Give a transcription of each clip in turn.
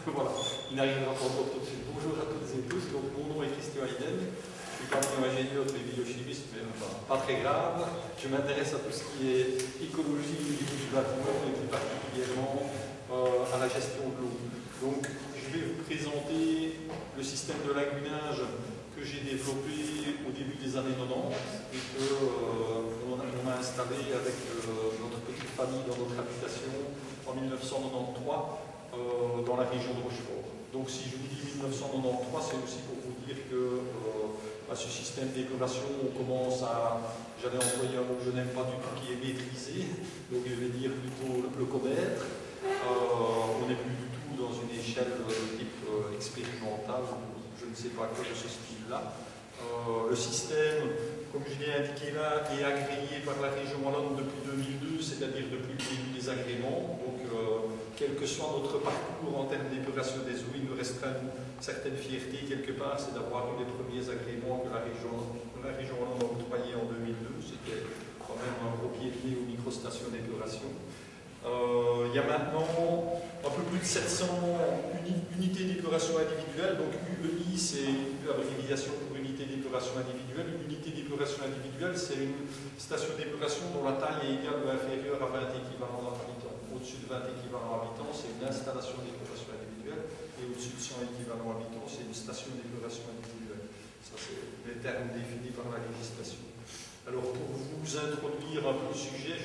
Voilà, il n'arrivera pas encore tout de suite. Bonjour à toutes et tous, donc mon nom est Christian Hayden, je suis ingénieur et biochimiste, mais enfin, pas très grave. Je m'intéresse à tout ce qui est écologie au niveau du bâtiment et plus particulièrement à la gestion de l'eau. Donc je vais vous présenter le système de lagunage que j'ai développé au début des années 90 et qu'on a installé avec notre petite famille dans notre habitation en 1993 dans la région de Rochefort. Donc si je vous dis 1993, c'est aussi pour vous dire que ce système d'épuration, on commence à, j'allais employer un mot que je n'aime pas du tout, qui est maîtrisé, donc je vais dire plutôt le connaître. On n'est plus du tout dans une échelle de type expérimental, je ne sais pas quoi de ce style-là. Le système, comme je l'ai indiqué là, est agréé par la région wallonne depuis 2002, c'est-à-dire depuis le début des agréments. Donc, quel que soit notre parcours en termes d'épuration des eaux, il nous restera une certaine fierté quelque part, c'est d'avoir eu les premiers agréments que la région wallonne a octroyés en 2002. C'était quand même un gros pied de nez aux microstations d'épuration. Il y a maintenant un peu plus de 700 unités d'épuration individuelle, donc UEI c'est l'abréviation pour unité d'épuration individuelle. Une unité d'épuration individuelle, c'est une station d'épuration dont la taille est égale ou inférieure à 20 équivalents habitants. Au-dessus de 20 équivalents habitants, c'est une installation d'épuration individuelle, et au-dessus de 100 équivalents habitants, c'est une station d'épuration individuelle. Ça, c'est les termes définis par la législation. Alors, pour vous introduire un peu le sujet,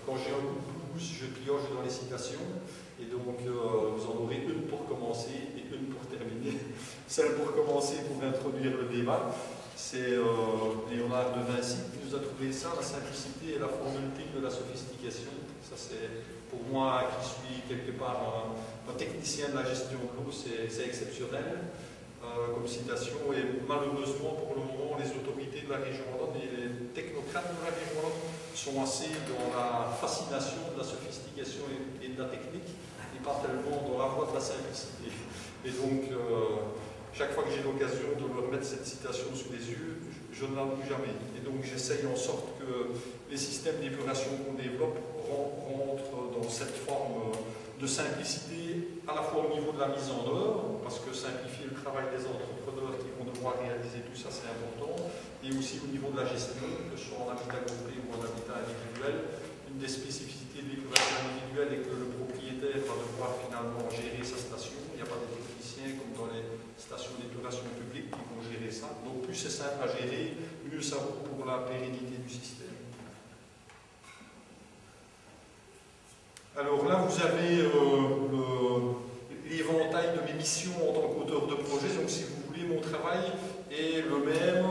quand j'ai un coup de pouce, je pioche dans les citations, et donc vous en aurez une pour commencer et une pour terminer. Celle pour commencer, pour introduire le débat, c'est Léonard de Vinci qui nous a trouvé ça, la simplicité et la formule de la sophistication. Ça, c'est pour moi, qui suis quelque part un technicien de la gestion de l'eau, c'est exceptionnel. Comme citation, et malheureusement pour le moment les autorités de la région wallonne et les technocrates de la région wallonne sont assez dans la fascination de la sophistication et de la technique et pas tellement dans la voie de la simplicité. Et donc chaque fois que j'ai l'occasion de leur mettre cette citation sous les yeux, je ne l'avoue jamais. Et donc j'essaye en sorte que les systèmes d'épuration qu'on développe rentrent dans cette forme de simplicité, à la fois au niveau de la mise en œuvre, parce que simplifier le travail des entrepreneurs qui vont devoir réaliser tout ça, c'est important, et aussi au niveau de la gestion, que ce soit en habitat groupé ou en habitat individuel. Une des spécificités de l'épuration individuelle est que le propriétaire va devoir finalement gérer sa station. Il n'y a pas des techniciens comme dans les stations d'épuration publiques qui vont gérer ça. Donc plus c'est simple à gérer, mieux ça vaut pour la pérennité du système. Alors là, vous avez l'éventail de mes missions en tant qu'auteur de projet. Donc si vous voulez, mon travail est le même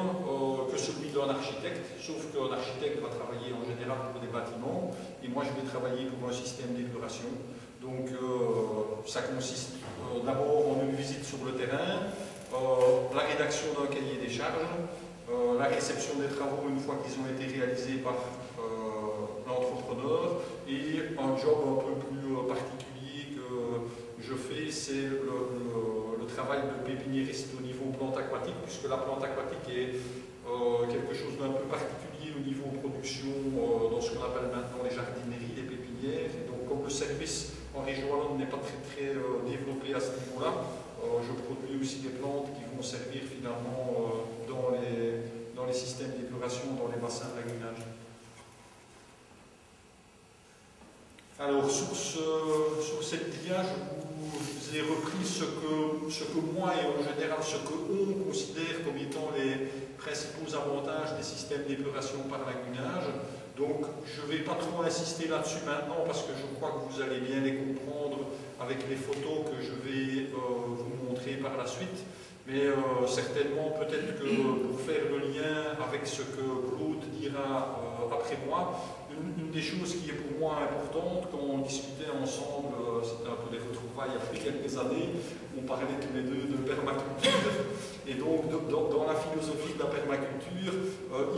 que celui d'un architecte, sauf qu'un architecte va travailler en général pour des bâtiments, et moi je vais travailler pour un système d'épuration. Donc ça consiste d'abord en une visite sur le terrain, la rédaction d'un cahier des charges, la réception des travaux une fois qu'ils ont été réalisés par l'entrepreneur, et un job un peu plus particulier que je fais, c'est le travail de pépiniériste au niveau plante aquatique, puisque la plante aquatique est quelque chose d'un peu particulier au niveau production dans ce qu'on appelle maintenant les jardineries, les pépinières. Et donc comme le service en région wallonne n'est pas très développé à ce niveau-là, je produis aussi des plantes qui vont servir finalement dans les systèmes d'épuration, dans les bassins de lagunage. Alors, sur cette dia, je vous ai repris ce que moi et en général ce qu'on considère comme étant les principaux avantages des systèmes d'épuration par lagunage. Donc, je ne vais pas trop insister là-dessus maintenant parce que je crois que vous allez bien les comprendre avec les photos que je vais vous montrer par la suite. Mais certainement, peut-être que pour faire le lien avec ce que Claude dira après moi, une des choses qui est pour moi importante, quand on discutait ensemble, c'était un peu des retrouvailles après quelques années, on parlait tous les deux de permaculture, et donc dans la philosophie de la permaculture,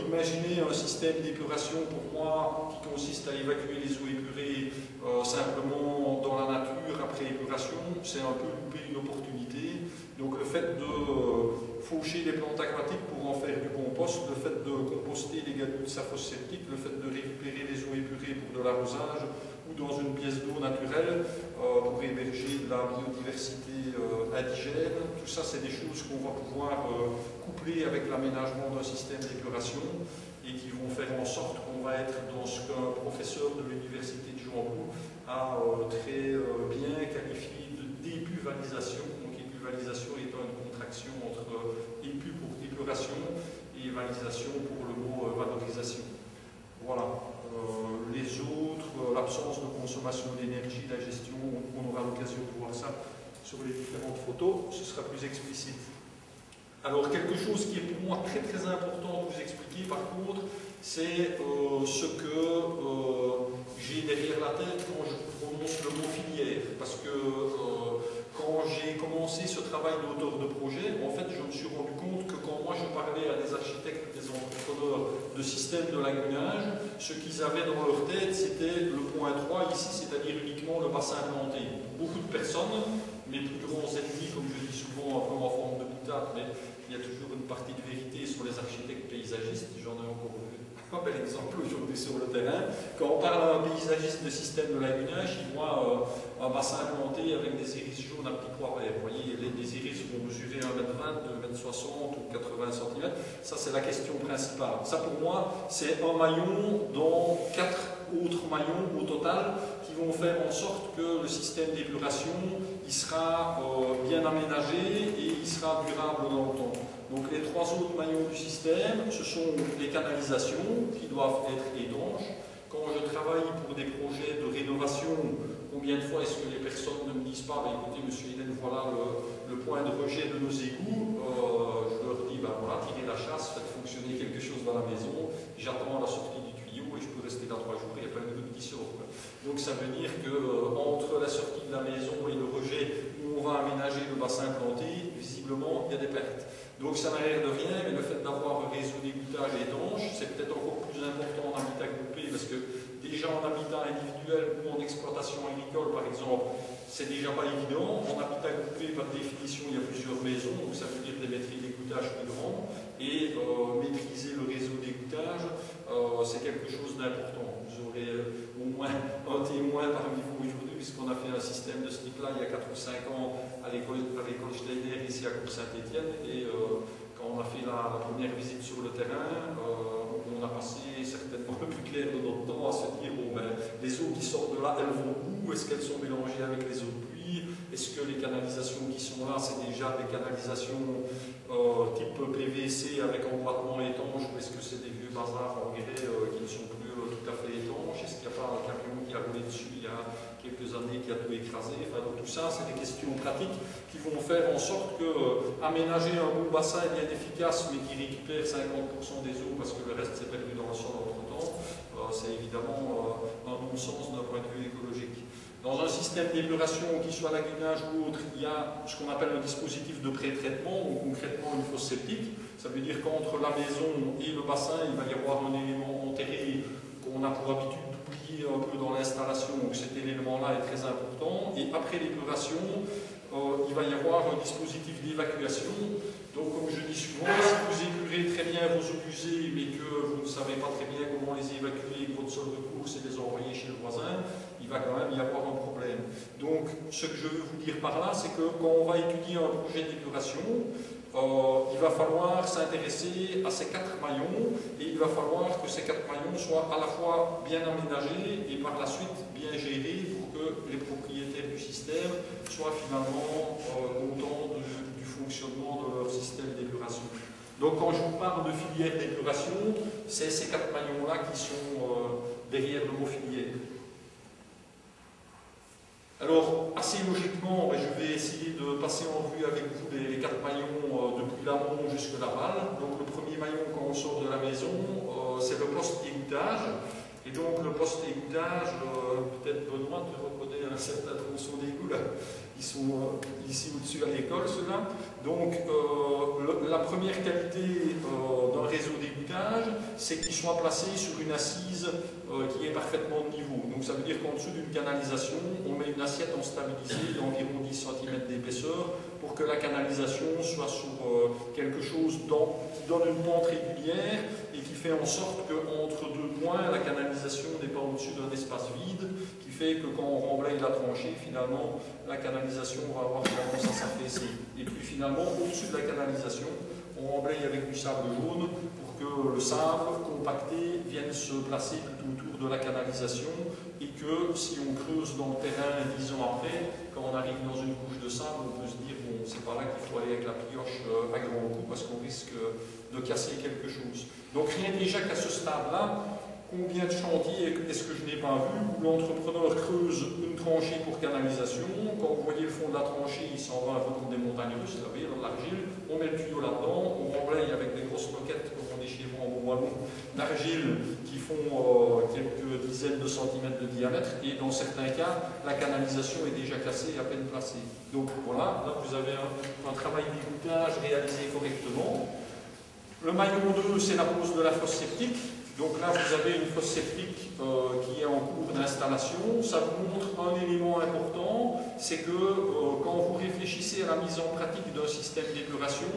imaginer un système d'épuration pour moi qui consiste à évacuer les eaux épurées simplement dans la nature après épuration, c'est un peu louper une opportunité. Donc le fait de faucher les plantes aquatiques pour en faire du compost, le fait de composter les gadoutes de sa fosse septique, le fait de récupérer les eaux épurées pour de l'arrosage ou dans une pièce d'eau naturelle pour héberger de la biodiversité indigène. Tout ça, c'est des choses qu'on va pouvoir coupler avec l'aménagement d'un système d'épuration et qui vont faire en sorte qu'on va être dans ce qu'un professeur de l'université de Jeanbou a très bien qualifié de dépuvalisation. Donc épuvalisation étant une contraction entre épu pour épuration et valisation pour le mot valorisation. Voilà. Les autres, l'absence de consommation d'énergie, la gestion, on aura l'occasion de voir ça sur les différentes photos, ce sera plus explicite. Alors, quelque chose qui est pour moi très très important de vous expliquer, par contre, c'est ce que j'ai derrière la tête quand je prononce le mot filière. Parce que quand j'ai commencé ce travail d'auteur de projet, en fait, je me suis rendu compte que quand moi je parlais à des architectes, des entrepreneurs de systèmes de lagunage, ce qu'ils avaient dans leur tête, c'était le point 3 ici, c'est-à-dire uniquement le bassin planté. Beaucoup de personnes, mes plus grands ennemis, comme je dis souvent un peu en forme de boutade, mais il y a toujours une partie de vérité sur les architectes paysagistes, j'en ai encore vu un bel exemple aujourd'hui sur le terrain. Quand on parle à un paysagiste de système de lagunage, il voit un bassin planté avec des iris jaunes à petits pois verts. Vous voyez, les iris vont mesurer 1,20 m, 2,60 m ou 80 cm. Ça, c'est la question principale. Ça, pour moi, c'est un maillon dans 4 autres maillons au total qui vont faire en sorte que le système d'épuration il sera bien aménagé et il sera durable dans le temps. Donc les 3 autres maillons du système, ce sont les canalisations qui doivent être étanches. Quand je travaille pour des projets de rénovation, combien de fois est-ce que les personnes ne me disent pas, écoutez, monsieur Hélène, voilà le point de rejet de nos égouts, je leur dis, ben voilà, tirez la chasse, faites fonctionner quelque chose dans la maison, j'attends la sortie du tuyau et je peux rester là 3 jours, il n'y a pas une goutte qui sort. Donc ça veut dire que entre la sortie de la maison et le rejet, où on va aménager le bassin planté, visiblement, il y a des pertes. Donc ça n'a l'air de rien, mais le fait d'avoir un réseau d'égouttage étanche, c'est peut-être encore plus important en habitat groupé, parce que déjà en habitat individuel ou en exploitation agricole, par exemple, c'est déjà pas évident. En habitat groupé, par définition, il y a plusieurs maisons, donc ça veut dire des maîtrises d'égouttage plus grands, et maîtriser le réseau d'égouttage, c'est quelque chose d'important. Vous aurez au moins un témoin parmi vous aujourd'hui, puisqu'on a fait un système de ce type-là il y a 4 ou 5 ans à l'école Schneider ici à Cour-Saint-Étienne, et quand on a fait la première visite sur le terrain, on a passé certainement le plus clair de notre temps à se dire, bon ben, les eaux qui sortent de là, elles vont où? Est-ce qu'elles sont mélangées avec les eaux de pluie? Est-ce que les canalisations qui sont là, c'est déjà des canalisations type PVC avec emboîtement étanche, ou est-ce que c'est des vieux bazars en grès qui ne sont plus tout à fait étanches? Est-ce qu'il n'y a pas un camion qui a roulé dessus il y a quelques années qui a tout écrasé? Enfin, donc tout ça, c'est des questions pratiques qui vont faire en sorte que aménager un bon bassin bien efficace, mais qui récupère 50% des eaux parce que le reste s'est perdu dans le sol entre-temps, c'est évidemment un non-sens d'un point de vue écologique. Dans un système d'épuration, qu'il soit lagunage ou autre, il y a ce qu'on appelle un dispositif de pré-traitement, ou concrètement une fosse septique. Ça veut dire qu'entre la maison et le bassin, il va y avoir un élément enterré qu'on a pour habitude d'oublier un peu dans l'installation, donc cet élément-là est très important. Et après l'épuration, il va y avoir un dispositif d'évacuation. Donc, comme je dis souvent, si vous épurez très bien vos eaux usées, mais que vous ne savez pas très bien comment les évacuer, que votre seule recours c'est de les envoyer chez le voisin, il va quand même y avoir un problème. Donc, ce que je veux vous dire par là, c'est que quand on va étudier un projet d'épuration, il va falloir s'intéresser à ces 4 maillons, et il va falloir que ces 4 maillons soient à la fois bien aménagés et par la suite bien gérés pour que les propriétaires du système soient finalement contents du fonctionnement de leur système d'épuration. Donc quand je vous parle de filière d'épuration, c'est ces 4 maillons-là qui sont derrière le mot filière. Alors, assez logiquement, je vais essayer de passer en revue avec vous les 4 maillons depuis l'amont jusqu'à l'aval. Donc le premier maillon quand on sort de la maison, c'est le poste égouttage. Et donc le poste égouttage, peut-être Benoît, tu reconnais un certain tronçon d'égout là. Ils sont ici au-dessus à l'école, ceux-là. Donc, la première qualité d'un réseau d'égouttage, c'est qu'il soit placé sur une assise qui est parfaitement de niveau. Donc, ça veut dire qu'en dessous d'une canalisation, on met une assiette en stabilisé d'environ 10 cm d'épaisseur pour que la canalisation soit sur quelque chose qui donne une pente régulière et qui fait en sorte qu'entre 2 points, la canalisation canalisation n'est pas au-dessus d'un espace vide, qui fait que quand on remblaye la tranchée, finalement, la canalisation va avoir tendance à s'affaisser. Et puis finalement, au-dessus de la canalisation, on remblaye avec du sable jaune pour que le sable compacté vienne se placer tout autour de la canalisation et que si on creuse dans le terrain 10 ans après, quand on arrive dans une couche de sable, on peut se dire bon, c'est pas là qu'il faut aller avec la pioche à grands coups parce qu'on risque de casser quelque chose. Donc rien déjà qu'à ce stade-là, combien de chantiers est-ce que je n'ai pas vu où l'entrepreneur creuse une tranchée pour canalisation, quand vous voyez le fond de la tranchée, il s'en va un peu comme des montagnes russes, vous savez, dans l'argile, on met le tuyau là-dedans, on remblaye avec des grosses moquettes, comme on dit chez moi en wallon, d'argile qui font quelques dizaines de centimètres de diamètre, et dans certains cas, la canalisation est déjà cassée et à peine placée. Donc voilà, là vous avez un travail d'égouttage réalisé correctement. Le maillon 2, c'est la pose de la fosse septique. Donc là, vous avez une fosse septique qui est en cours d'installation. Ça vous montre un élément important, c'est que quand vous réfléchissez à la mise en pratique d'un système d'épuration,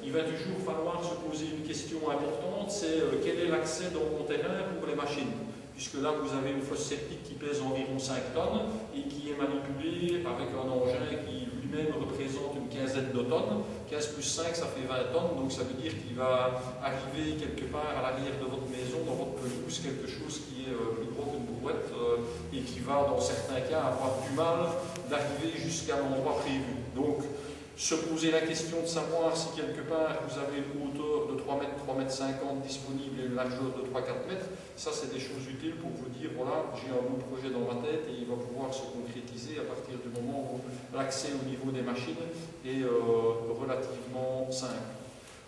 il va toujours falloir se poser une question importante, c'est quel est l'accès dans mon terrain pour les machines. Puisque là, vous avez une fosse septique qui pèse environ 5 tonnes et qui est manipulée avec un engin qui lui-même représente une quinzaine de tonnes. 15 plus 5, ça fait 20 tonnes, donc ça veut dire qu'il va arriver quelque part à l'arrière de votre maison, dans votre pelouse, quelque chose qui est plus gros qu'une brouette et qui va, dans certains cas, avoir du mal d'arriver jusqu'à l'endroit prévu. Donc, se poser la question de savoir si quelque part vous avez une hauteur de 3 mètres, 3 mètres 50 disponible et une largeur de 3-4 mètres, ça c'est des choses utiles pour vous dire, voilà, j'ai un bon projet dans ma tête et il va pouvoir se concrétiser à partir du moment où l'accès au niveau des machines est relativement simple.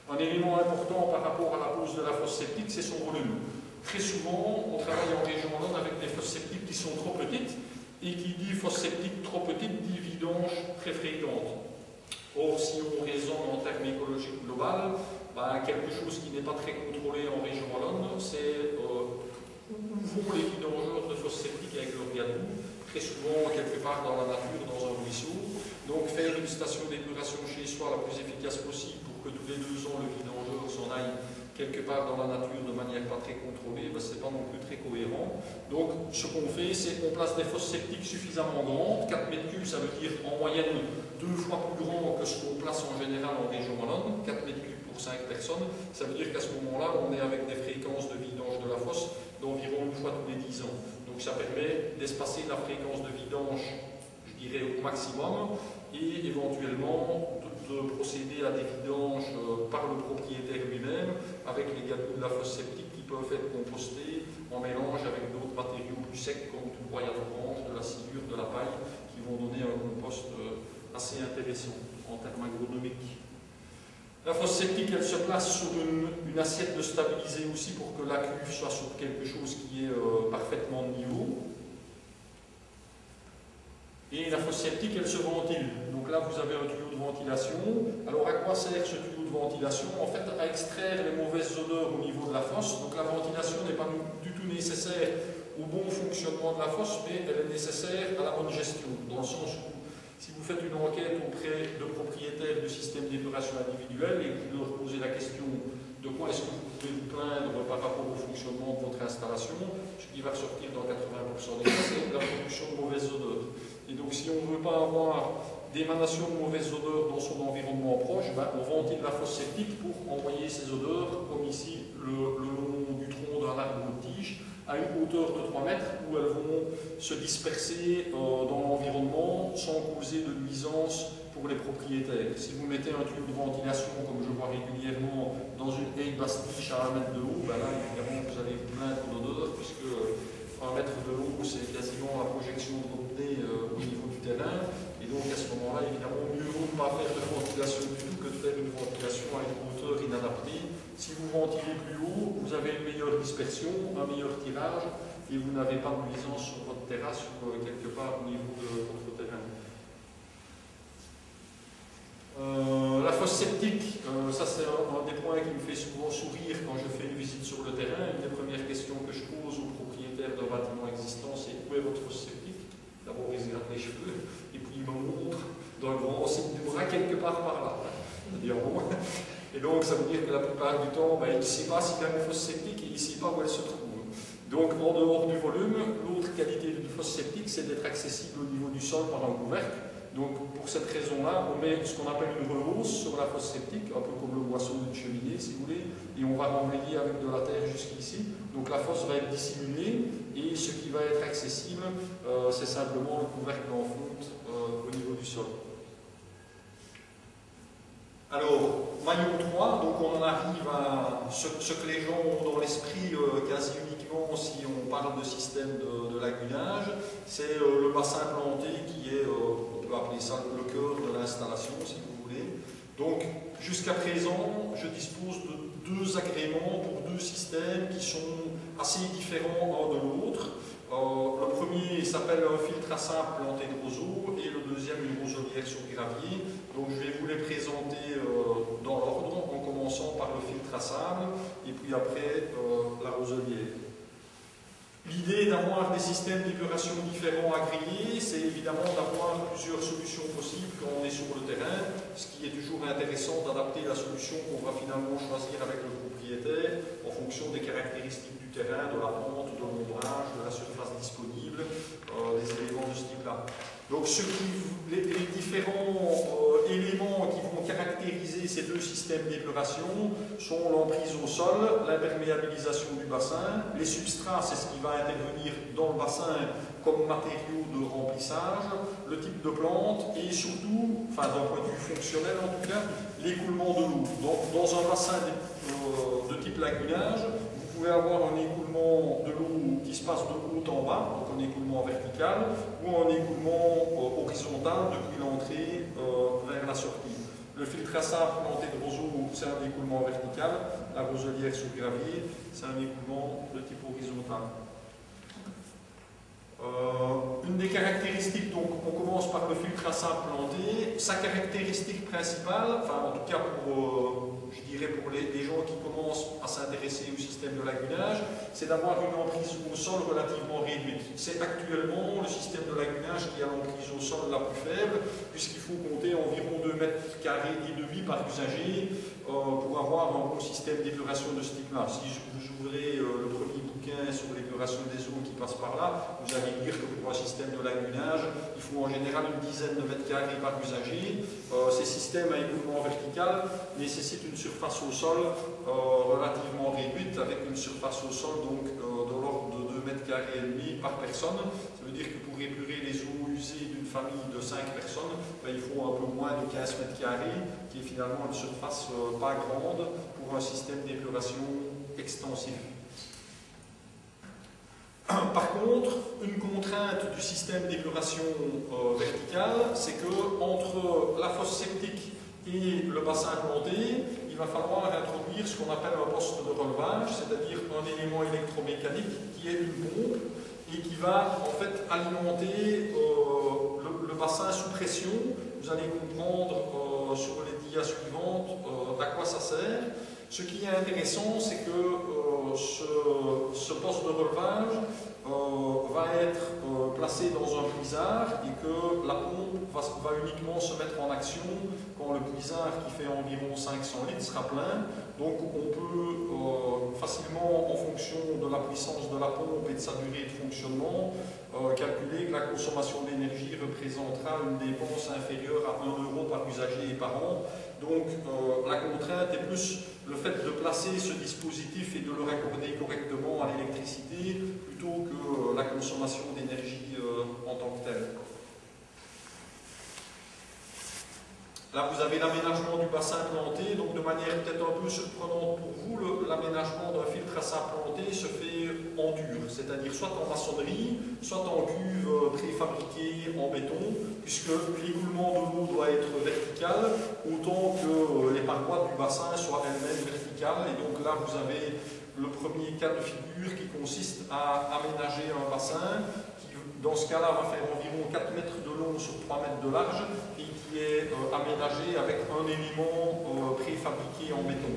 Un élément important par rapport à la pose de la fosse septique, c'est son volume. Très souvent, on travaille en région Wallonne avec des fosses septiques qui sont trop petites, et qui dit fosse septique trop petite dit vidange très fréquente. Or, si on raisonne en termes écologiques global, quelque chose qui n'est pas très contrôlé en région Wallonne, c'est où vont les vidangeurs de fosses septiques avec leur gadou, très souvent quelque part dans la nature, dans un ruisseau. Donc faire une station d'épuration chez soi la plus efficace possible pour que tous les 2 ans le vidangeur s'en aille quelque part dans la nature de manière pas très contrôlée, c'est pas non plus très cohérent. Donc ce qu'on fait, c'est qu'on place des fosses septiques suffisamment grandes, 4 mètres cubes, ça veut dire en moyenne 2 fois plus grand que ce qu'on place en général en région Wallonne, 4 mètres cubes pour 5 personnes, ça veut dire qu'à ce moment-là, on est avec des fréquences de vidange de la fosse d'environ 1 fois tous les 10 ans. Donc ça permet d'espacer la fréquence de vidange, je dirais, au maximum, et éventuellement de procéder à des vidanges par le propriétaire lui-même avec les gadous de la fosse septique qui peuvent être compostés en mélange avec d'autres matériaux plus secs comme du broyat d'orange, de la sciure, de la paille qui vont donner un compost assez intéressant en termes agronomiques. La fosse septique, elle se place sur une assiette de stabilisé aussi pour que la cuve soit sur quelque chose qui est parfaitement de niveau. Et la fosse septique, elle se ventile. Donc là, vous avez un tuyau de ventilation. Alors, à quoi sert ce tuyau de ventilation? En fait, à extraire les mauvaises odeurs au niveau de la fosse. Donc la ventilation n'est pas du tout nécessaire au bon fonctionnement de la fosse, mais elle est nécessaire à la bonne gestion. Dans le sens où, si vous faites une enquête auprès de propriétaires de systèmes d'épuration individuels et que vous leur posez la question de quoi est-ce que vous pouvez vous plaindre par rapport au fonctionnement de votre installation, ce qui va ressortir dans 80% des cas, c'est la production de mauvaises odeurs. Et donc, si on ne veut pas avoir d'émanation de mauvaises odeurs dans son environnement proche, on ventile la fosse septique pour envoyer ces odeurs, comme ici, le long du tronc d'un arbre ou de tige, à une hauteur de 3 mètres, où elles vont se disperser dans l'environnement sans causer de nuisance pour les propriétaires. Si vous mettez un tuyau de ventilation, comme je vois régulièrement, dans une haie basse-tige à 1 mètre de haut, là, évidemment, vous allez vous plaindre d'odeur, puisque 1 mètre de haut, c'est quasiment la projection de votre nez au niveau du terrain. Et donc, à ce moment-là, évidemment, mieux vaut ne pas faire de ventilation du tout que de faire une ventilation à une hauteur inadaptée. Si vous ventilez plus haut, vous avez une meilleure dispersion, un meilleur tirage, et vous n'avez pas de nuisance sur votre terrasse ou quelque part au niveau de votre terrain. La fosse septique, ça c'est un des points qui me fait souvent sourire quand je fais une visite sur le terrain. Une des premières questions que je pose aux propriétaires d'un bâtiment existant, c'est où est votre fosse septique? D'abord ils se grattent les cheveux, et puis ils me montrent d'un grand signe du bras quelque part par là. C'est-à-dire bon. Et donc ça veut dire que la plupart du temps, il ne sait pas s'il a une fosse septique et il ne sait pas où elle se trouve. Donc en dehors du volume, l'autre qualité d'une fosse septique, c'est d'être accessible au niveau du sol par un couvercle. Donc pour cette raison-là, on met ce qu'on appelle une rehausse sur la fosse septique, un peu comme le boisseau d'une cheminée si vous voulez, et on va renvoyer avec de la terre jusqu'ici. Donc la fosse va être dissimulée et ce qui va être accessible, c'est simplement le couvercle en fonte au niveau du sol. Alors, maillon 3, donc on en arrive à ce que les gens ont dans l'esprit quasi uniquement si on parle de système de lagunage, c'est le bassin planté qui est, on peut appeler ça le cœur de l'installation si vous voulez. Donc, jusqu'à présent, je dispose de 2 agréments pour 2 systèmes qui sont assez différents l'un de l'autre. Le premier s'appelle un filtre à sable planté de roseaux et le deuxième une roselière sur gravier. Donc je vais vous les présenter dans l'ordre en commençant par le filtre à sable et puis après la roselière. L'idée d'avoir des systèmes d'épuration différents à griller, c'est évidemment d'avoir plusieurs solutions possibles quand on est sur le terrain, ce qui est toujours intéressant d'adapter la solution qu'on va finalement choisir avec le propriétaire en fonction des caractéristiques du terrain, de la pente, de l'ombrage, de la surface disponible, des éléments de ce type-là. Donc les différents éléments qui vont caractériser ces 2 systèmes d'épuration sont l'emprise au sol, l'imperméabilisation du bassin, les substrats, c'est ce qui va intervenir dans le bassin comme matériau de remplissage, le type de plante et surtout, enfin d'un point de vue fonctionnel en tout cas, l'écoulement de l'eau. Dans un bassin de type lagunage, vous pouvez avoir un écoulement de l'eau qui se passe de haut en bas, donc un écoulement vertical, ou un écoulement horizontal depuis l'entrée vers la sortie. Le filtre à sable planté de roseaux, c'est un écoulement vertical. La roselière sur gravier, c'est un écoulement de type horizontal. Une des caractéristiques, donc on commence par le filtre à sable planté. Sa caractéristique principale, enfin en tout cas pour, je dirais pour les gens qui commencent à s'intéresser au système de lagunage, c'est d'avoir une emprise au sol relativement réduite. C'est actuellement le système de lagunage qui a l'emprise au sol la plus faible, puisqu'il faut compter environ 2,5 mètres carrés par usager pour avoir un bon système d'épuration de ce type-là. Si vous ouvrez le premier bouquin sur l'épuration des eaux qui passe par là, vous allez dire que pour un système de lagunage, il faut en général une dizaine de mètres carrés par usager. Ces systèmes à écoulement vertical nécessitent une surface au sol relativement réduite, avec une surface au sol donc de l'ordre de 2,5 mètres carrés par personne. Ça veut dire que pour épurer les eaux usées d'une famille de 5 personnes, ben, il faut un peu moins de 15 mètres carrés, qui est finalement une surface pas grande pour un système d'épuration extensif. Par contre, une contrainte du système d'épuration verticale, c'est que entre la fosse septique et le bassin planté, il va falloir introduire ce qu'on appelle un poste de relevage, c'est-à-dire un élément électromécanique qui est une pompe et qui va en fait alimenter le bassin sous pression. Vous allez comprendre sur les dias suivantes à quoi ça sert. Ce qui est intéressant, c'est que ce poste de relevage va être placé dans un puisard et que la pompe va uniquement se mettre en action quand le puisard qui fait environ 500 litres sera plein. Donc on peut facilement, en fonction de la puissance de la pompe et de sa durée de fonctionnement, calculer que la consommation d'énergie représentera une dépense inférieure à 1 € par usager et par an. Donc la contrainte est plus le fait de placer ce dispositif et de le raccorder correctement à l'électricité plutôt que la consommation d'énergie en tant que telle. Là, vous avez l'aménagement du bassin planté, donc de manière peut-être un peu surprenante pour vous, l'aménagement d'un filtre à sable planté se fait en dur, c'est-à-dire soit en maçonnerie, soit en cuve préfabriquée en béton, puisque l'écoulement de l'eau doit être vertical, autant que les parois du bassin soient elles-mêmes verticales. Et donc là, vous avez le premier cas de figure qui consiste à aménager un bassin qui, dans ce cas-là, va faire environ 4 mètres de long sur 3 mètres de large et qui est aménagé avec un élément préfabriqué en béton.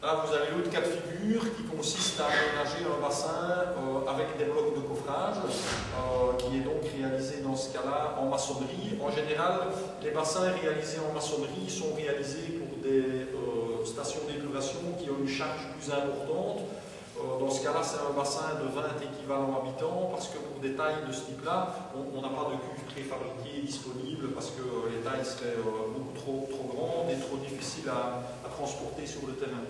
Là, vous avez l'autre cas de figure qui consiste à aménager un bassin avec des blocs de coffrage, qui est donc réalisé dans ce cas-là en maçonnerie. En général, les bassins réalisés en maçonnerie sont réalisés pour des stations d'épuration qui ont une charge plus importante. Dans ce cas-là, c'est un bassin de 20 équivalents habitants, parce que pour des tailles de ce type-là, on n'a pas de cuve préfabriquée disponible, parce que les tailles seraient beaucoup trop grandes et trop difficiles à transporter sur le terrain.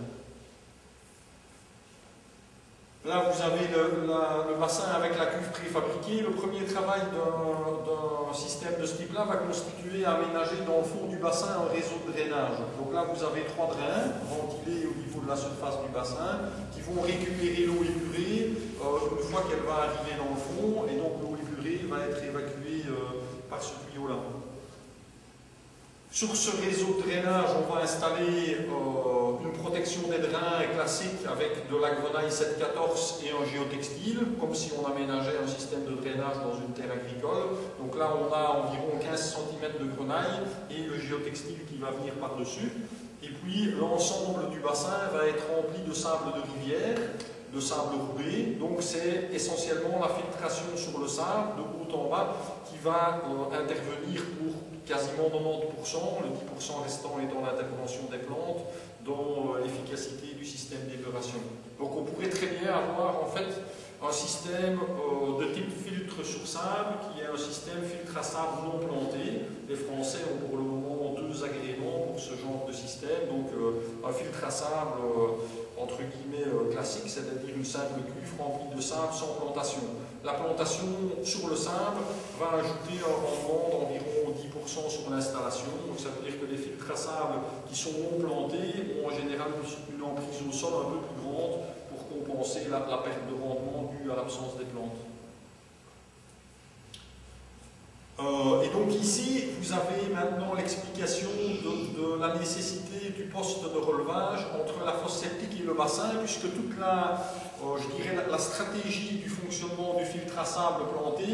Là, vous avez le bassin avec la cuve préfabriquée. Le premier travail d'un système de ce type-là va constituer à aménager dans le fond du bassin un réseau de drainage. Donc là, vous avez 3 drains ventilés au niveau de la surface du bassin qui vont récupérer l'eau épurée une fois qu'elle va arriver dans le fond. Et donc l'eau épurée va être évacuée par ce tuyau-là. Sur ce réseau de drainage, on va installer une protection des drains classique avec de la grenaille 714 et un géotextile, comme si on aménageait un système de drainage dans une terre agricole. Donc là, on a environ 15 cm de grenaille et le géotextile qui va venir par-dessus. Et puis, l'ensemble du bassin va être rempli de sable de rivière, de sable roulé. Donc, c'est essentiellement la filtration sur le sable, de haut en bas, qui va intervenir pour quasiment 90%, le 10% restant étant l'intervention des plantes dans l'efficacité du système d'épuration. Donc on pourrait très bien avoir en fait un système de type filtre sur sable qui est un système filtre à sable non planté. Les Français ont pour le moment 2 agréments pour ce genre de système. Donc un filtre à sable entre guillemets classique, c'est-à-dire une simple cuve remplie de sable sans plantation. La plantation sur le sable va ajouter un rendement d'environ 10% sur l'installation. Donc ça veut dire que les filtres à sable qui sont non plantés ont en général une emprise au sol un peu plus grande pour compenser la perte de rendement due à l'absence des plantes. Et donc ici, vous avez maintenant l'explication de la nécessité du poste de relevage entre la fosse septique et le bassin, puisque toute je dirais, la stratégie du fonctionnement du filtre à sable planté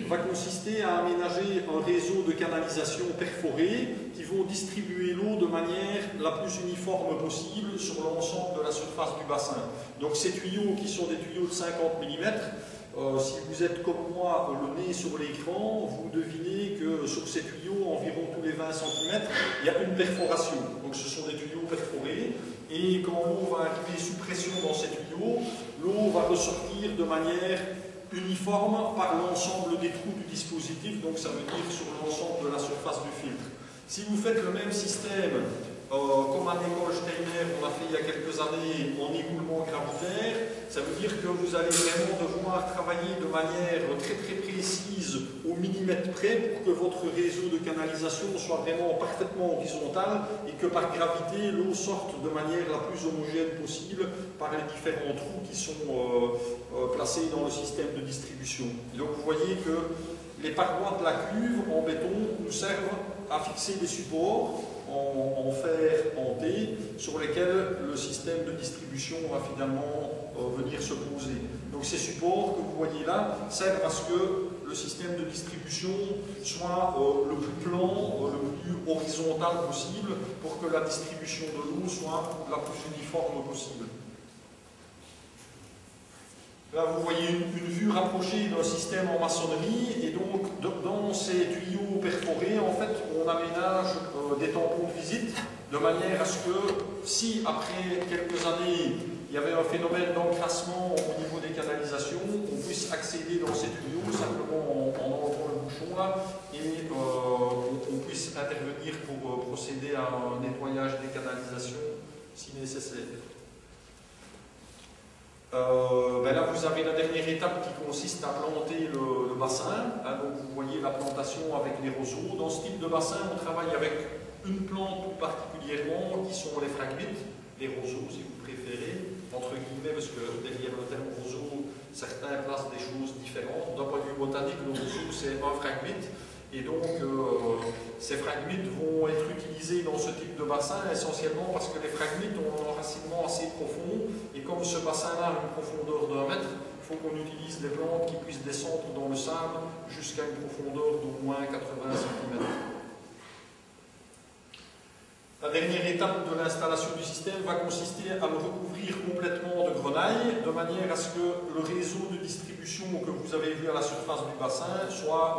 va consister à aménager un réseau de canalisation perforée qui vont distribuer l'eau de manière la plus uniforme possible sur l'ensemble de la surface du bassin. Donc ces tuyaux qui sont des tuyaux de 50 mm, si vous êtes comme moi le nez sur l'écran, vous devinez que sur ces tuyaux, environ tous les 20 cm, il y a une perforation. Donc ce sont des tuyaux perforés et quand l'eau va arriver sous pression dans ces tuyaux, l'eau va ressortir de manière uniforme par l'ensemble des trous du dispositif, donc ça veut dire sur l'ensemble de la surface du filtre. Si vous faites le même système comme à l'école Steiner, on a fait il y a quelques années en écoulement gravitaire, ça veut dire que vous allez vraiment devoir travailler de manière très précise au millimètre près pour que votre réseau de canalisation soit vraiment parfaitement horizontal et que par gravité l'eau sorte de manière la plus homogène possible par les différents trous qui sont placés dans le système de distribution. Et donc vous voyez que les parois de la cuve en béton nous servent à fixer des supports en fer hanté sur lesquels le système de distribution va finalement venir se poser. Donc ces supports que vous voyez là servent à ce que le système de distribution soit le plus plan, le plus horizontal possible pour que la distribution de l'eau soit la plus uniforme possible. Là, vous voyez une vue rapprochée d'un système en maçonnerie, et donc dans ces tuyaux perforés, en fait, on aménage des tampons de visite, de manière à ce que, si après quelques années, il y avait un phénomène d'encrassement au niveau des canalisations, on puisse accéder dans ces tuyaux simplement en enlevant le bouchon là, et on puisse intervenir pour procéder à un nettoyage des canalisations si nécessaire. Là, vous avez la dernière étape qui consiste à planter le bassin. Donc, vous voyez la plantation avec les roseaux. Dans ce type de bassin, on travaille avec une plante tout particulièrement qui sont les phragmites, les roseaux si vous préférez, entre guillemets, parce que derrière le terme roseau, certains placent des choses différentes. D'un point de vue botanique, le roseau c'est un phragmite. Et donc, ces phragmites vont être utilisés dans ce type de bassin essentiellement parce que les phragmites ont un enracinement assez profond et comme ce bassin-là a une profondeur d'1 mètre, il faut qu'on utilise des plantes qui puissent descendre dans le sable jusqu'à une profondeur d'au moins 80 cm. La dernière étape de l'installation du système va consister à le recouvrir complètement de grenaille, de manière à ce que le réseau de distribution que vous avez vu à la surface du bassin soit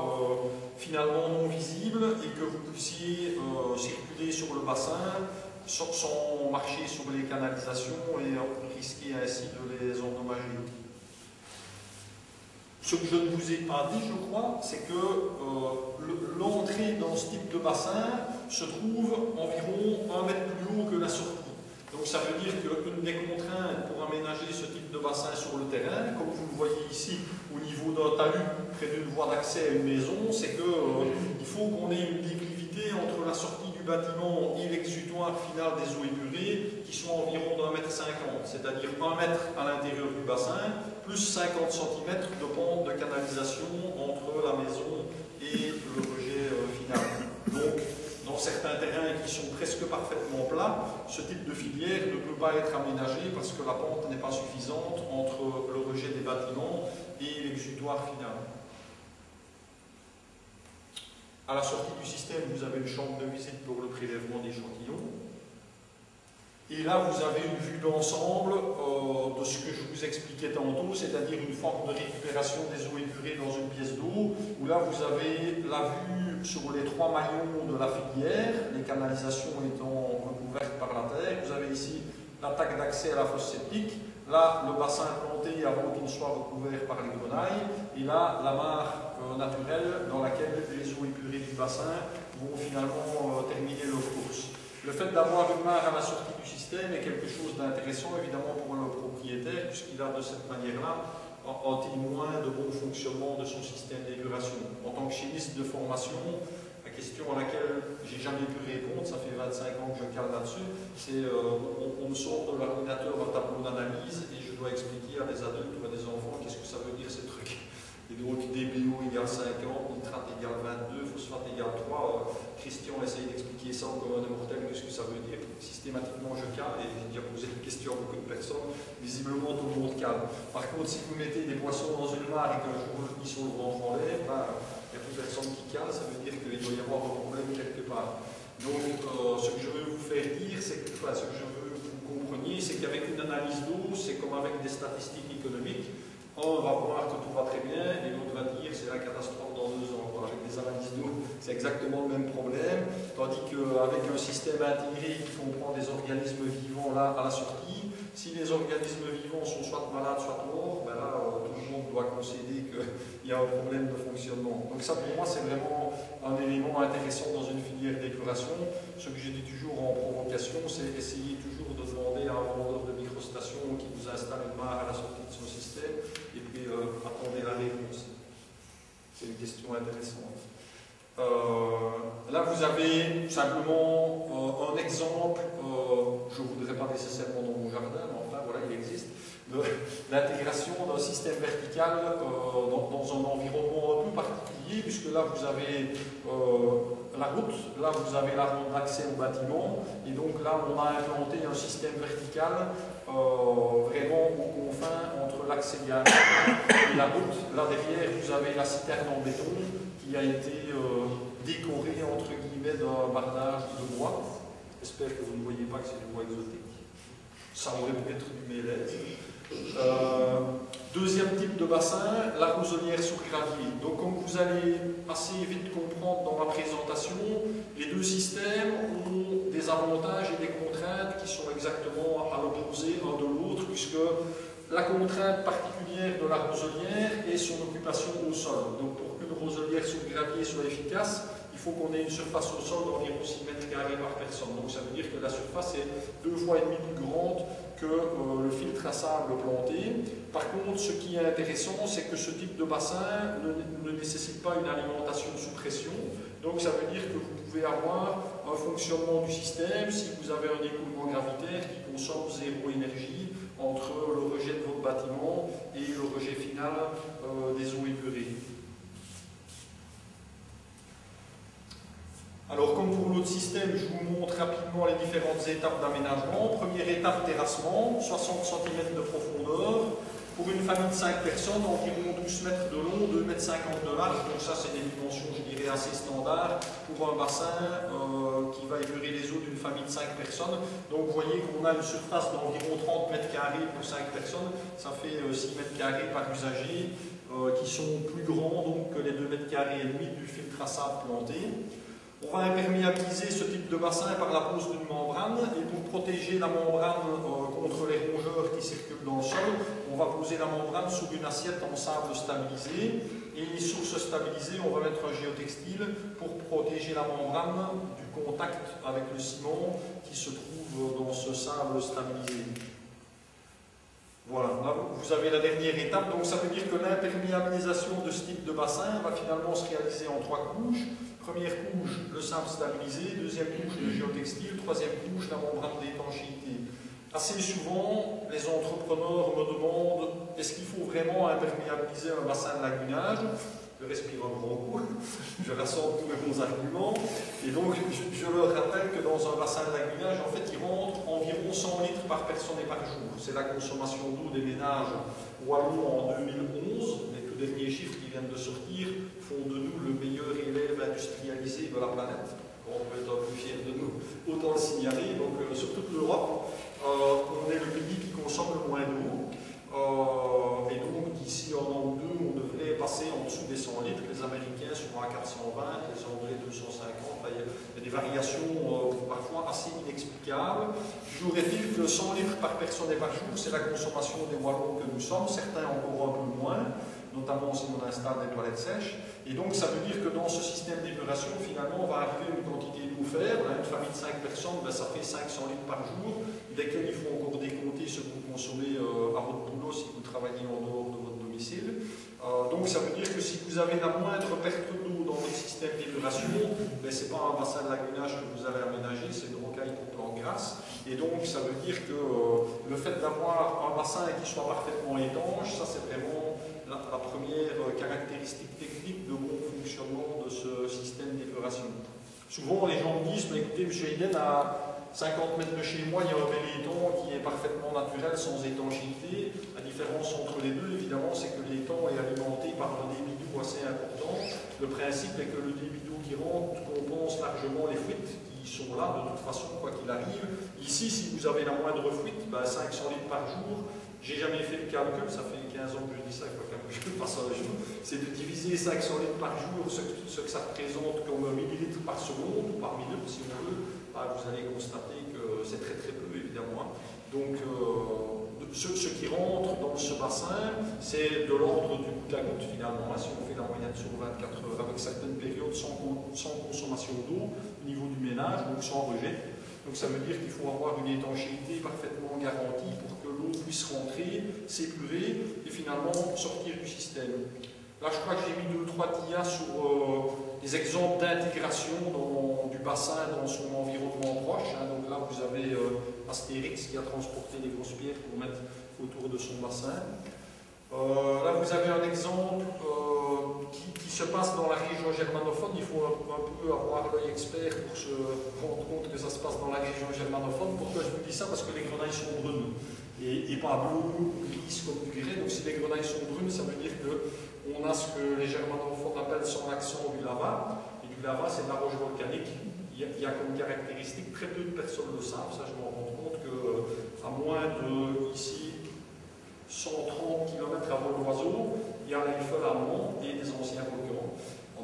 finalement non visible et que vous puissiez circuler sur le bassin sans marcher sur les canalisations et risquer ainsi de les endommager. Ce que je ne vous ai pas dit, je crois, c'est que l'entrée dans ce type de bassin se trouve environ 1 mètre plus haut que la sortie. Donc ça veut dire qu'une des contraintes pour aménager ce type de bassin sur le terrain, comme vous le voyez ici au niveau d'un talus près d'une voie d'accès à une maison, c'est qu'il faut qu'on ait une déclivité entre la sortie du bâtiment et l'exutoire final des eaux épurées qui sont environ d'1,50 m, c'est-à-dire 1 mètre à l'intérieur du bassin, plus 50 cm de pente de canalisation entre la maison et le rejet final. Donc, dans certains terrains qui sont presque parfaitement plats, ce type de filière ne peut pas être aménagé parce que la pente n'est pas suffisante entre le rejet des bâtiments et l'exutoire final. À la sortie du système, vous avez une chambre de visite pour le prélèvement d'échantillons. Et là, vous avez une vue d'ensemble de ce que je vous expliquais tantôt, c'est-à-dire une forme de récupération des eaux épurées dans une pièce d'eau, où là, vous avez la vue sur les 3 maillons de la filière, les canalisations étant recouvertes par la terre. Vous avez ici l'attaque d'accès à la fosse septique, là, le bassin planté avant qu'il soit recouvert par les grenailles, et là, la mare naturelle dans laquelle les eaux épurées du bassin vont finalement terminer leur course. Le fait d'avoir une mare à la sortie du système est quelque chose d'intéressant évidemment pour le propriétaire, puisqu'il a de cette manière-là un témoin de bon fonctionnement de son système d'épuration. En tant que chimiste de formation, la question à laquelle j'ai jamais pu répondre, ça fait 25 ans que je cale là-dessus, c'est on me sort de l'ordinateur un tableau d'analyse et je dois expliquer à des adultes ou à des enfants qu'est-ce que ça veut dire ces trucs. Et donc DBO égale 50, nitrate égale 22, phosphate égale 3. Christian essaye d'expliquer ça au commun des mortels, qu'est-ce que ça veut dire. Systématiquement je cale, et j'ai déjà posé la question à beaucoup de personnes, visiblement tout le monde cale. Par contre, si vous mettez des poissons dans une mare et qu'un jour le petit sur le ventre en l'air, il n'y a plus personne qui cale, ça veut dire qu'il doit y avoir un problème quelque part. Donc ce que je veux vous faire dire, c'est que, ce que je veux que vous compreniez, c'est qu'avec une analyse d'eau, c'est comme avec des statistiques économiques. On va voir que tout va très bien et l'autre va dire c'est la catastrophe dans 2 ans. Avec des analyses d'eau, c'est exactement le même problème. Tandis qu'avec un système intégré qui comprend des organismes vivants là à la sortie, si les organismes vivants sont soit malades, soit morts, ben là, tout le monde doit concéder qu'il y a un problème de fonctionnement. Donc ça, pour moi, c'est vraiment un élément intéressant dans une filière d'épuration. Ce que j'ai dit toujours en provocation, c'est essayer toujours de demander à un vendeur de microstation qui vous installe une mare à la sortie de son système et puis attendez la réponse. C'est une question intéressante. Là, vous avez simplement un exemple, je ne voudrais pas nécessairement dans mon jardin, mais enfin, voilà, il existe, de l'intégration d'un système vertical dans un environnement un peu particulier, puisque là, vous avez la route, là, vous avez la rampe d'accès au bâtiment, et donc là, on a implanté un système vertical vraiment aux confins entre l'accès gare et la route. Là, derrière, vous avez la citerne en béton qui a été décorée, entre guillemets, d'un bardage de bois. J'espère que vous ne voyez pas que c'est du bois exotique. Ça aurait pu être du mélèze. Deuxième type de bassin, la roselière sur gravier. Donc comme vous allez assez vite comprendre dans la présentation, les deux systèmes ont des avantages et des contraintes qui sont exactement à l'opposé l'un de l'autre, puisque la contrainte particulière de la roselière est son occupation au sol. Donc pour qu'une roselière sur gravier soit efficace, il faut qu'on ait une surface au sol d'environ 6 mètres carrés par personne. Donc ça veut dire que la surface est 2,5 fois plus grande que le filtre à sable planté. Par contre, ce qui est intéressant, c'est que ce type de bassin ne nécessite pas une alimentation sous pression. Donc ça veut dire que vous pouvez avoir un fonctionnement du système si vous avez un écoulement gravitaire qui consomme 0 énergie entre le rejet de votre bâtiment et le rejet final des eaux épurées. Alors, comme pour l'autre système, je vous montre rapidement les différentes étapes d'aménagement. Première étape, terrassement, 60 cm de profondeur. Pour une famille de 5 personnes, environ 12 mètres de long, 2,50 mètres de large. Donc ça, c'est des dimensions, je dirais, assez standards pour un bassin qui va épurer les eaux d'une famille de 5 personnes. Donc vous voyez qu'on a une surface d'environ 30 mètres carrés pour 5 personnes. Ça fait 6 mètres carrés par usager, qui sont plus grands donc, que les 2,5 mètres carrés du filtre à sable planté. On va imperméabiliser ce type de bassin par la pose d'une membrane, et pour protéger la membrane contre les rongeurs qui circulent dans le sol, on va poser la membrane sur une assiette en sable stabilisé, et sur ce stabilisé, on va mettre un géotextile pour protéger la membrane du contact avec le ciment qui se trouve dans ce sable stabilisé. Voilà, là vous avez la dernière étape, donc ça veut dire que l'imperméabilisation de ce type de bassin va finalement se réaliser en 3 couches. Première couche, le sable stabilisé, deuxième couche, le géotextile, troisième couche, la membrane d'étanchéité. Assez souvent, les entrepreneurs me demandent, est-ce qu'il faut vraiment imperméabiliser un bassin de lagunage? Je respire un grand coup, je rassemble tous mes bons arguments, et donc je leur rappelle que dans un bassin de lagunage, en fait, il rentre environ 100 litres par personne et par jour. C'est la consommation d'eau des ménages wallons en 2011. Les tout derniers chiffres qui viennent de sortir font de nous le meilleur élève industrialisé de la planète. On peut être un peu fiers de nous, autant le signaler. Donc, sur toute l'Europe, on est le pays qui consomme le moins d'eau. Et donc, d'ici un an ou deux, on devrait passer en dessous des 100 litres. Les Américains sont à 420, les Anglais 250. Il y a des variations parfois assez inexplicables. Toujours est-il que 100 litres par personne et par jour, c'est la consommation des Wallons que nous sommes, certains encore un peu moins, notamment si on installe des toilettes sèches. Et donc, ça veut dire que dans ce système d'épuration, finalement, on va arriver à une quantité d'eau faible. Une famille de 5 personnes, ben, ça fait 500 litres par jour, desquels il faut encore décompter ce que vous consommez à votre boulot si vous travaillez en dehors de votre domicile. Donc, ça veut dire que si vous avez la moindre perte d'eau dans votre système d'épuration, ben, ce n'est pas un bassin de lagunage que vous allez aménager, c'est une rocaille pour plantes grasses. Et donc, ça veut dire que le fait d'avoir un bassin qui soit parfaitement étanche, ça c'est vraiment la première caractéristique technique de bon fonctionnement de ce système d'épuration. Souvent, les gens me disent, mais écoutez, M. Hayden, à 50 mètres de chez moi, il y a un béléton qui est parfaitement naturel, sans étanchéité. La différence entre les deux, évidemment, c'est que l'étang est alimenté par un débit d'eau assez important. Le principe est que le débit d'eau qui rentre compense largement les fuites qui sont là, de toute façon, quoi qu'il arrive. Ici, si vous avez la moindre fuite, ben 500 litres par jour, j'ai jamais fait le calcul, ça fait 15 ans que je dis ça, quoi, je passe un jour, c'est de diviser 500 litres par jour, ce que ça représente comme millilitres par seconde, ou par minute, si on veut, ben, vous allez constater que c'est très très peu, évidemment. Donc, ce qui rentre dans ce bassin, c'est de l'ordre du goutte à goutte, finalement, hein, si on fait la moyenne sur 24 heures, avec certaines périodes sans consommation d'eau, au niveau du ménage, donc sans rejet. Donc ça veut dire qu'il faut avoir une étanchéité parfaitement garantie pour que l'eau puisse rentrer, s'épurer et finalement sortir du système. Là, je crois que j'ai mis 2 ou 3 TIA sur des exemples d'intégration du bassin dans son environnement proche. Hein. Donc là, vous avez Astérix qui a transporté des grosses pierres pour mettre autour de son bassin. Là, vous avez un exemple qui se passe dans la région germanophone. Il faut un peu avoir l'œil expert pour se rendre compte que ça se passe dans la région germanophone. Pourquoi je vous dis ça? Parce que les grenailles sont brunes et pas bleues ou grises comme du grès. Donc si les grenailles sont brunes, ça veut dire qu'on a ce que les germanophones appellent sans accent du lava. Et du lava, c'est de la roche volcanique. Il y a comme caractéristique, très peu de personnes le savent, ça je m'en rends compte, qu'à moins de ici 130 km à vol d'oiseau, il y a l'Eifel allemand et des anciens volcans.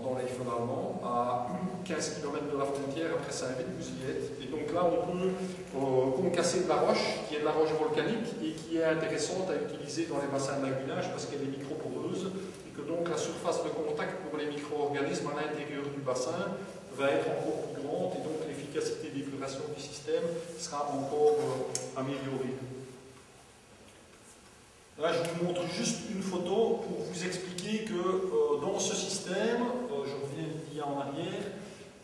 Dans l'Eifel allemand, à 15 km de la frontière, après Saint-Vite, vous y êtes. Et donc là, on peut concasser de la roche, qui est de la roche volcanique, et qui est intéressante à utiliser dans les bassins de lagunage, parce qu'elle est microporeuse, et que donc la surface de contact pour les micro-organismes à l'intérieur du bassin va être encore plus grande, et donc l'efficacité d'épuration du système sera encore améliorée. Là, je vous montre juste une photo pour vous expliquer que dans ce système, je reviens une dia en arrière,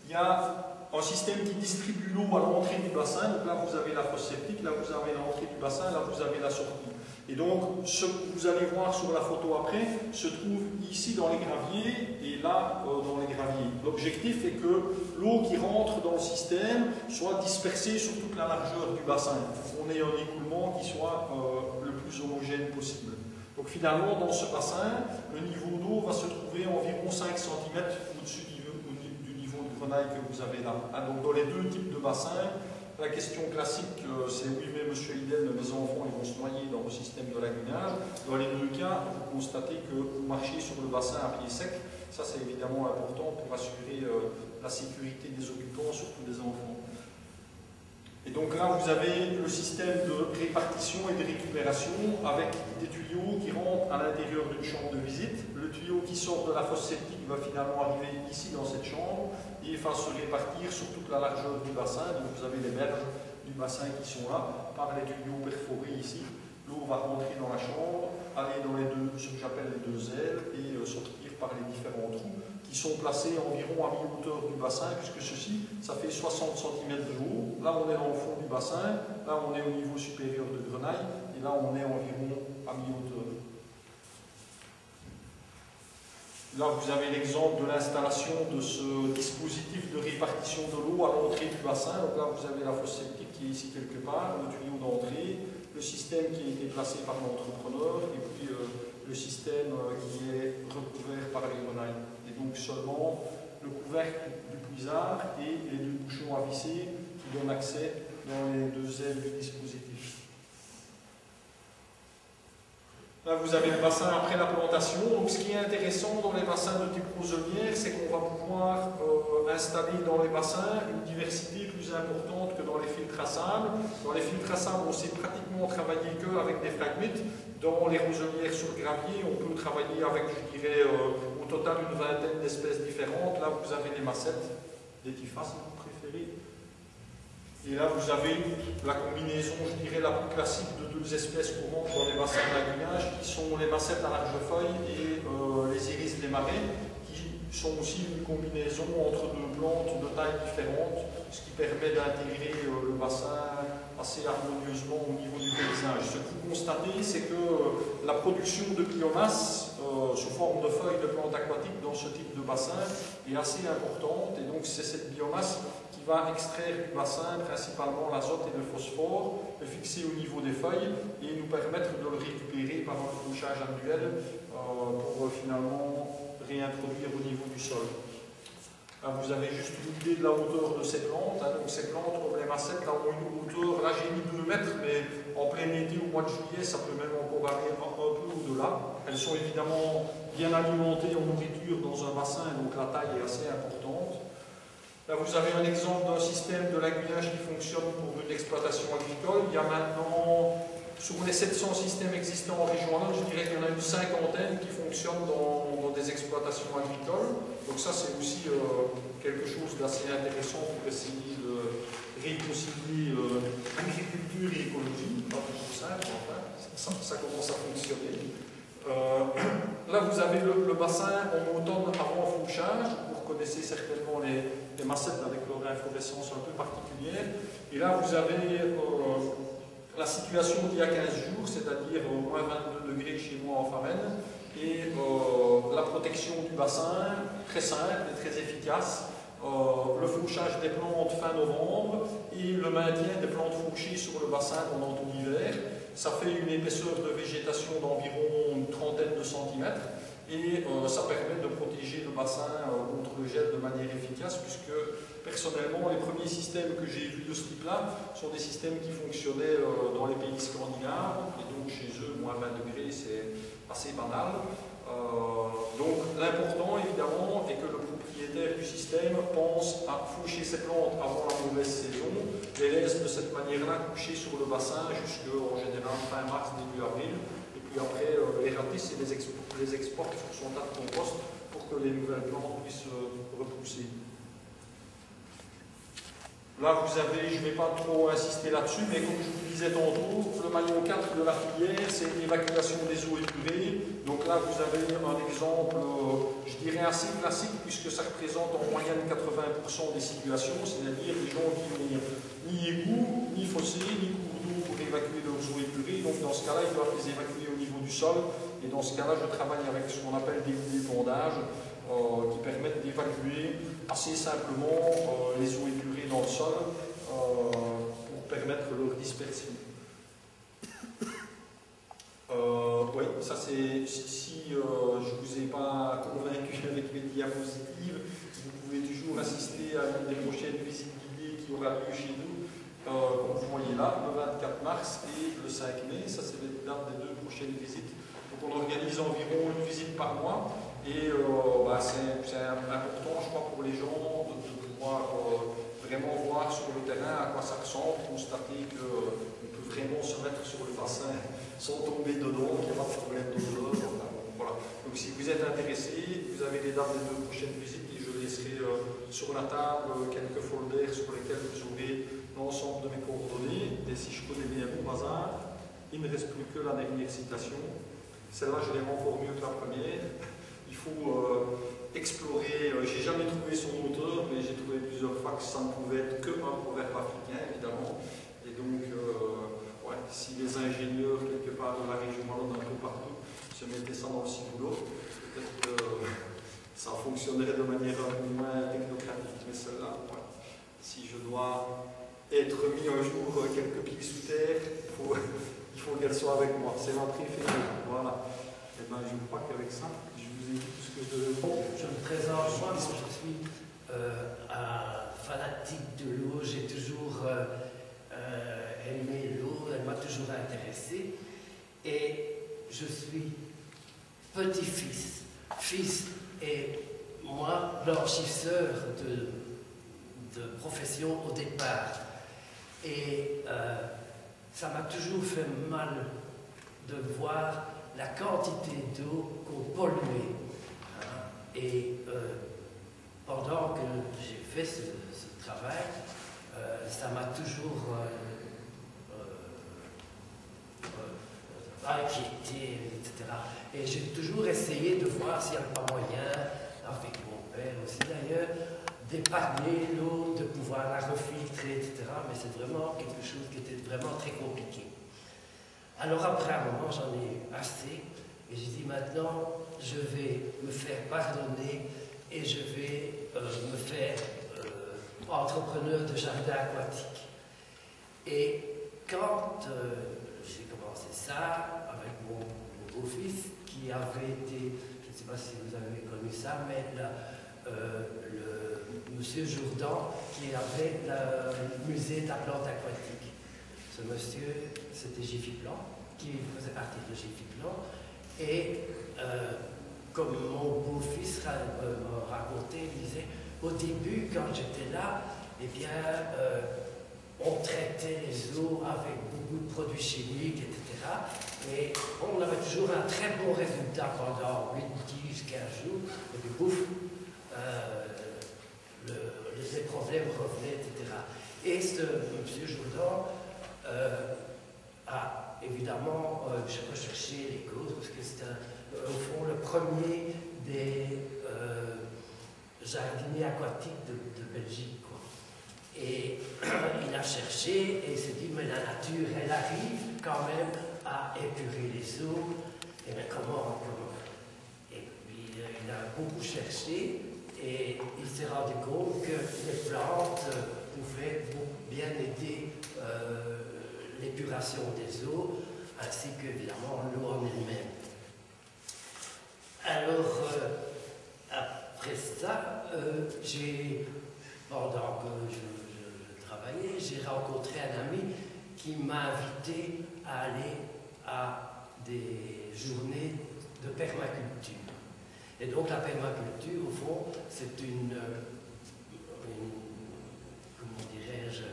il y a un système qui distribue l'eau à l'entrée du bassin. Donc là, vous avez la fosse septique, là, vous avez l'entrée du bassin, là, vous avez la sortie. Et donc, ce que vous allez voir sur la photo après se trouve ici dans les graviers et là dans les graviers. L'objectif est que l'eau qui rentre dans le système soit dispersée sur toute la largeur du bassin. On ait un écoulement qui soit le plus homogène possible. Donc finalement, dans ce bassin, le niveau d'eau va se trouver environ 5 cm au-dessus du niveau de grenaille que vous avez là. Hein, donc dans les deux types de bassins, la question classique, c'est oui, mais M. Hayden, mes enfants, ils vont se noyer dans le système de lagunage. Dans les deux cas, vous constatez que vous marchez sur le bassin à pied sec. Ça, c'est évidemment important pour assurer la sécurité des occupants, surtout des enfants. Et donc là, vous avez le système de répartition et de récupération avec des tuyaux qui rentrent à l'intérieur d'une chambre de visite. Le tuyau qui sort de la fosse septique va finalement arriver ici dans cette chambre et va se répartir sur toute la largeur du bassin. Donc vous avez les berges du bassin qui sont là, par les tuyaux perforés ici. L'eau va rentrer dans la chambre, aller dans ce que j'appelle les deux ailes et sortir par les différents trous qui sont placés environ à mi-hauteur du bassin, puisque ceci, ça fait 60 cm de haut. Là, on est dans le fond du bassin, là, on est au niveau supérieur de grenaille, et là, on est environ à mi-hauteur. Là, vous avez l'exemple de l'installation de ce dispositif de répartition de l'eau à l'entrée du bassin. Donc là, vous avez la fosse septique qui est ici quelque part, le tuyau d'entrée, le système qui a été placé par l'entrepreneur, et puis le système qui est recouvert par les grenailles. Et donc seulement le couvercle du puisard et les deux bouchons à visser qui donnent accès dans les deux ailes du dispositif. Là, vous avez le bassin après la plantation. Donc, ce qui est intéressant dans les bassins de type roselière, c'est qu'on va pouvoir installer dans les bassins une diversité plus importante que dans les filtres à sable. Dans les filtres à sable, on sait pratiquement travailler qu'avec des fragmites. Dans les roselières sur gravier, on peut travailler avec, je dirais, au total une vingtaine d'espèces différentes. Là, vous avez les massettes, des tifas, si vous préférez. Et là, vous avez la combinaison, je dirais, la plus classique de deux espèces courantes dans les bassins de lagunage, qui sont les massettes à large feuille et les iris des marais, qui sont aussi une combinaison entre deux plantes de tailles différentes, ce qui permet d'intégrer le bassin assez harmonieusement au niveau du paysage. Ce que vous constatez, c'est que la production de biomasse sous forme de feuilles de plantes aquatiques dans ce type de bassin est assez importante, et donc c'est cette biomasse qui va extraire du bassin principalement l'azote et le phosphore, le fixer au niveau des feuilles et nous permettre de le récupérer par un fauchage annuel pour finalement réintroduire au niveau du sol. Là, vous avez juste une idée de la hauteur de ces plantes. Donc ces plantes, comme les massettes, là, ont une hauteur, là j'ai mis 2 mètres, mais en plein été, au mois de juillet, ça peut même encore aller un peu au-delà. Elles sont évidemment bien alimentées en nourriture dans un bassin, donc la taille est assez importante. Là, vous avez un exemple d'un système de lagunage qui fonctionne pour une exploitation agricole. Il y a maintenant, sur les 700 systèmes existants en région, je dirais qu'il y en a une cinquantaine qui fonctionnent dans des exploitations agricoles. Donc ça, c'est aussi quelque chose d'assez intéressant pour essayer de réconcilier agriculture et écologie. Pas toujours simple, enfin, ça commence à fonctionner. Là, vous avez le bassin en automne avant fauchage. Vous connaissez certainement les massettes avec leur inflorescence un peu particulière. Et là, vous avez la situation d'il y a 15 jours, c'est-à-dire moins 22 degrés chez moi en Famenne, et la protection du bassin, très simple et très efficace. Le fauchage des plantes fin novembre et le maintien des plantes fauchées sur le bassin pendant tout l'hiver. Ça fait une épaisseur de végétation d'environ une trentaine de centimètres. Et ça permet de protéger le bassin contre le gel de manière efficace, puisque personnellement, les premiers systèmes que j'ai vus de ce type-là sont des systèmes qui fonctionnaient dans les pays scandinaves, et donc chez eux, moins 20 degrés, c'est assez banal. Donc l'important, évidemment, est que le propriétaire du système pense à faucher ses plantes avant la mauvaise saison, les laisse de cette manière-là coucher sur le bassin jusqu'en général fin mars, début avril. Et après, les ratisses et les exporte sur son tas de compost pour que les nouvelles plantes puissent repousser. Là, vous avez, je ne vais pas trop insister là-dessus, mais comme je vous disais tantôt, le maillon 4 de la filière, c'est l'évacuation des eaux épurées. Donc là, vous avez un exemple, je dirais assez classique, puisque ça représente en moyenne 80% des situations, c'est-à-dire des gens qui n'ont ni égout, ni fossé, ni cours d'eau pour évacuer leurs eaux épurées. Donc dans ce cas-là, ils doivent les évacuer au niveau du sol. Et dans ce cas-là, je travaille avec ce qu'on appelle des d'épandage, qui permettent d'évacuer assez simplement les eaux épurées dans le sol pour permettre leur dispersion. Oui, ça c'est, si je ne vous ai pas convaincu avec mes diapositives, vous pouvez toujours assister à une des prochaines visites guidées qui aura lieu chez nous, comme vous voyez là, le 24 mars et le 5 mai. Ça c'est les dates des 2 prochaines visites. Donc on organise organise environ une visite par mois. Et c'est important, je crois, pour les gens de pouvoir vraiment voir sur le terrain à quoi ça ressemble, constater qu'on peut vraiment se mettre sur le bassin sans tomber dedans, qu'il n'y a pas de problème d'odeur. Enfin, voilà. Donc si vous êtes intéressé, vous avez les dates des 2 prochaines visites et je laisserai sur la table quelques folders sur lesquels vous aurez l'ensemble de mes coordonnées. Et si je connais bien mon hasard, il ne reste plus que la dernière citation. Celle-là, je l'aime encore mieux que la première. Il faut explorer, j'ai jamais trouvé son auteur, mais j'ai trouvé plusieurs fois que ça ne pouvait être qu'un proverbe africain, évidemment. Et donc, ouais, si les ingénieurs, quelque part de la région wallonne, un peu partout, se mettaient ça dans le ciboulot, peut-être que ça fonctionnerait de manière un peu moins technocratique. Mais celle-là, ouais, si je dois être mis un jour quelques pieds sous terre, il faut qu'elle soit avec moi. C'est ma préférée. Voilà. Et ben, je crois qu'avec ça, je vous ai dit tout ce que je devais dire. Je me présente, moi, je suis un fanatique de l'eau. J'ai toujours aimé l'eau, elle m'a toujours intéressé. Et je suis petit-fils, fils et moi, blanchisseur de profession au départ. Et ça m'a toujours fait mal de voir la quantité d'eau qu'on polluait. Et pendant que j'ai fait ce travail, ça m'a toujours inquiété, etc. Et j'ai toujours essayé de voir s'il n'y a pas moyen, avec mon père aussi d'ailleurs, d'épargner l'eau, de pouvoir la refiltrer, etc. Mais c'est vraiment quelque chose qui était vraiment très compliqué. Alors après un moment, j'en ai assez, et j'ai dit maintenant, je vais me faire pardonner et je vais me faire entrepreneur de jardin aquatique. Et quand j'ai commencé ça, avec mon beau-fils, qui avait été, je ne sais pas si vous avez connu ça, mais le monsieur Jourdan, qui avait le musée de la plante aquatique. Ce monsieur, c'était Gifiplan, qui faisait partie de Gifiplan. Et comme mon beau-fils me racontait, il disait, au début, quand j'étais là, eh bien, on traitait les eaux avec beaucoup de produits chimiques, etc. Et on avait toujours un très bon résultat pendant 8, 10, 15 jours. Et puis, bouf, les problèmes revenaient, etc. Et ce monsieur Jourdan a évidemment recherché les causes, parce que c'est au fond le premier des jardiniers aquatiques de Belgique, quoi. Et il a cherché et il s'est dit, mais la nature, elle arrive quand même à épurer les eaux. Et bien comment? Et puis il a beaucoup cherché et il s'est rendu compte que les plantes pouvaient bien aider l'épuration des eaux, ainsi qu'évidemment l'eau en elle-même. Alors, après ça, pendant que je travaillais, j'ai rencontré un ami qui m'a invité à aller à des journées de permaculture. Et donc la permaculture, au fond, c'est une comment dirais-je,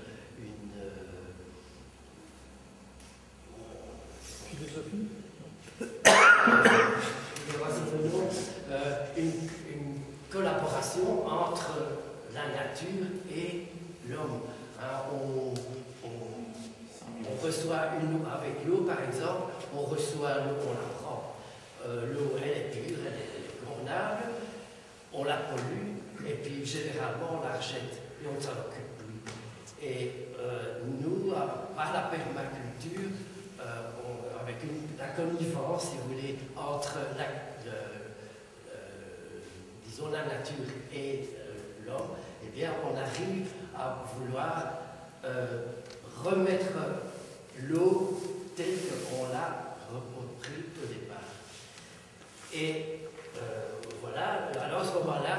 philosophie. Une collaboration entre la nature et l'homme. On reçoit avec l'eau, par exemple, on reçoit l'eau, on la prend. L'eau, elle est pure, elle est convenable, on la pollue, et puis généralement on la rejette, et on ne s'en occupe plus. Et nous, par la permaculture, avec la connivence, si vous voulez, entre disons la nature et l'homme, eh bien, on arrive à vouloir remettre l'eau telle qu'on l'a repris au départ. Et voilà, alors à ce moment-là,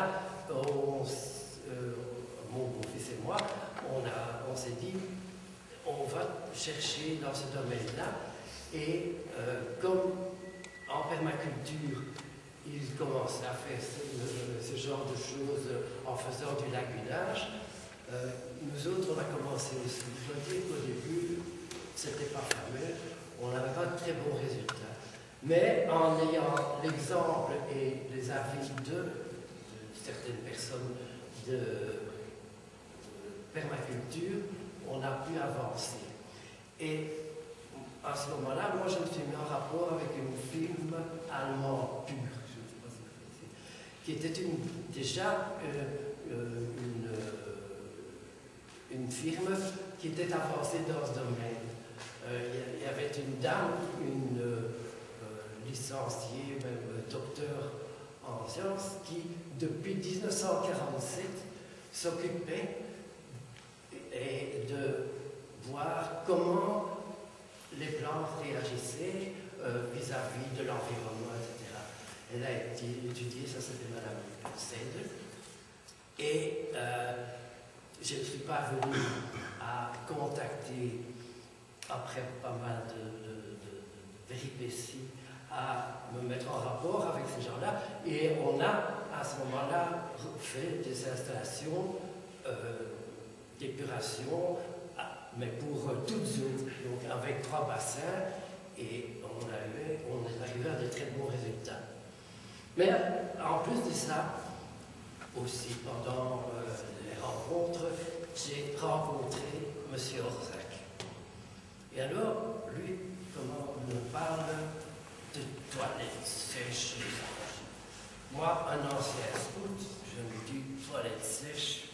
mon beau-fils et moi, on s'est dit, on va chercher dans ce domaine-là, et comme en permaculture, ils commençaient à faire ce genre de choses en faisant du lagunage. Nous autres, on a commencé aussi. Je dois dire qu'au début, c'était pas fameux, on n'avait pas de très bons résultats. Mais en ayant l'exemple et les avis de certaines personnes de permaculture, on a pu avancer. Et à ce moment-là, moi, je me suis mis en rapport avec une firme allemande pure, je ne sais pas si vous connaissez, qui était déjà une firme qui était avancée dans ce domaine. Il y avait une dame, une licenciée, même docteur en sciences, qui, depuis 1947, s'occupait de voir comment les plantes réagissaient vis-à-vis de l'environnement, etc. Elle a été étudiée, ça c'était Madame Seidel, et je ne suis pas venu à contacter, après pas mal de péripéties, à me mettre en rapport avec ces gens-là, et on a à ce moment-là fait des installations d'épuration, mais pour toute zone, donc avec 3 bassins, et on est arrivé à de très bons résultats. Mais en plus de ça, aussi pendant les rencontres, j'ai rencontré M. Orzac. Et alors, lui, comment on nous parle de toilettes sèches. Moi, un ancien scout, je me dis toilettes sèches.